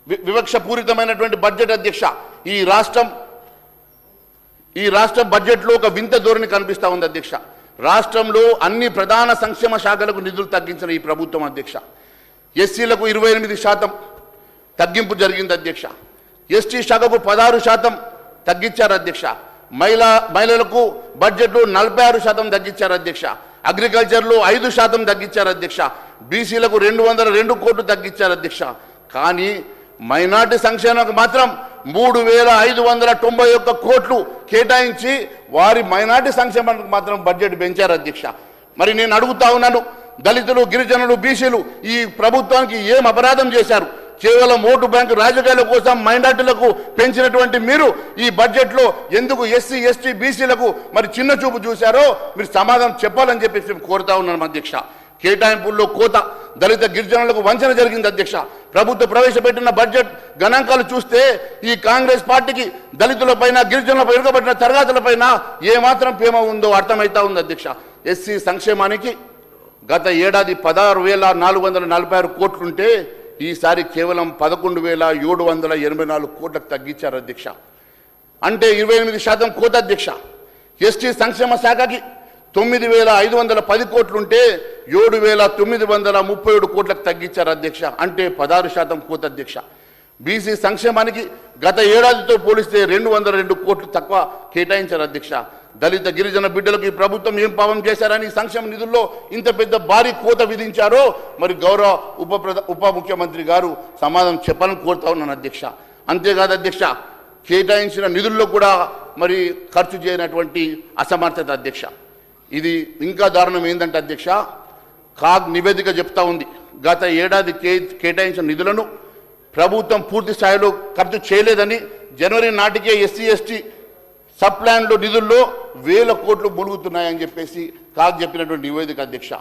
వివక్షపూరితమైనటువంటి budget అధ్యక్ష. ఈ రాష్ట్రం బడ్జెట్లో ఒక వింత ధోరణి కనిపిస్తూ ఉంది అధ్యక్ష. రాష్ట్రంలో అన్ని ప్రధాన సంక్షేమ శాఖలకు నిధులు తగ్గించిన ఈ ప్రభుత్వం అధ్యక్ష. ఎస్సీలకు 28% తగ్గింపు జరిగింది అధ్యక్ష. ఎస్టీ శాఖకు 16% తగ్గించారు అధ్యక్ష. మహిళలకు బడ్జెట్లో 46% తగ్గించారు అధ్యక్ష. అగ్రికల్చర్లో 5% తగ్గించారు అధ్యక్ష. బీసీలకు 202 కోట్లు తగ్గించారు అధ్యక్ష. కానీ మైనార్టీ సంక్షేమానికి మాత్రం 3591 కోట్లు కేటాయించి వారి మైనార్టీ సంక్షేమానికి మాత్రం బడ్జెట్ పెంచారు అధ్యక్ష. మరి నేను అడుగుతా ఉన్నాను, దళితులు, గిరిజనులు, బీసీలు ఈ ప్రభుత్వానికి ఏం అపరాధం చేశారు? కేవలం ఓటు బ్యాంకు రాజకీయాల కోసం మైనార్టీలకు పెంచినటువంటి మీరు ఈ బడ్జెట్లో ఎందుకు ఎస్సీ, ఎస్టీ, బీసీలకు మరి చిన్న చూపు చూశారో మీరు సమాధానం చెప్పాలని చెప్పేసి కోరుతా ఉన్నాను అధ్యక్ష. కేటాయింపుల్లో కోత, దళిత గిరిజనులకు వంచన జరిగింది అధ్యక్ష. ప్రభుత్వం ప్రవేశపెట్టిన బడ్జెట్ గణాంకాలు చూస్తే ఈ కాంగ్రెస్ పార్టీకి దళితులపైన, గిరిజనులపై, వెనుకబడిన తరగతులపైన ఏమాత్రం ప్రేమ ఉందో అర్థమవుతా ఉంది అధ్యక్ష. ఎస్సీ సంక్షేమానికి గత ఏడాది 16,446 కోట్లుంటే ఈసారి కేవలం 11,784 కోట్లకు తగ్గించారు అధ్యక్ష. అంటే 28% కోత అధ్యక్ష. ఎస్టీ సంక్షేమ శాఖకి 9,510 కోట్లుంటే 7,937 కోట్లకు తగ్గించారు అధ్యక్ష. అంటే 16% కోత అధ్యక్ష. బీసీ సంక్షేమానికి గత ఏడాదితో పోలిస్తే 202 కోట్లు తక్కువ కేటాయించారు అధ్యక్ష. దళిత గిరిజన బిడ్డలకు ఈ ప్రభుత్వం ఏం పాపం చేశారని సంక్షేమ నిధుల్లో ఇంత పెద్ద భారీ కోత విధించారో మరి గౌరవ ఉప ముఖ్యమంత్రి గారు సమాధానం చెప్పాలని కోరుతా ఉన్నాను అధ్యక్ష. అంతేకాదు అధ్యక్ష, కేటాయించిన నిధుల్లో కూడా మరి ఖర్చు చేయనటువంటి అసమర్థత అధ్యక్ష. ఇది ఇంకా దారుణం ఏంటంటే అధ్యక్ష, కాగ్ నివేదిక చెప్తా ఉంది, గత ఏడాది కేటాయించిన నిధులను ప్రభుత్వం పూర్తి స్థాయిలో ఖర్చు చేయలేదని, జనవరి నాటికే ఎస్సీ, ఎస్టీ సబ్ ప్లాన్లో నిధుల్లో 1,000 కోట్లు ములుగుతున్నాయని చెప్పేసి కాగ్ చెప్పినటువంటి నివేదిక అధ్యక్ష.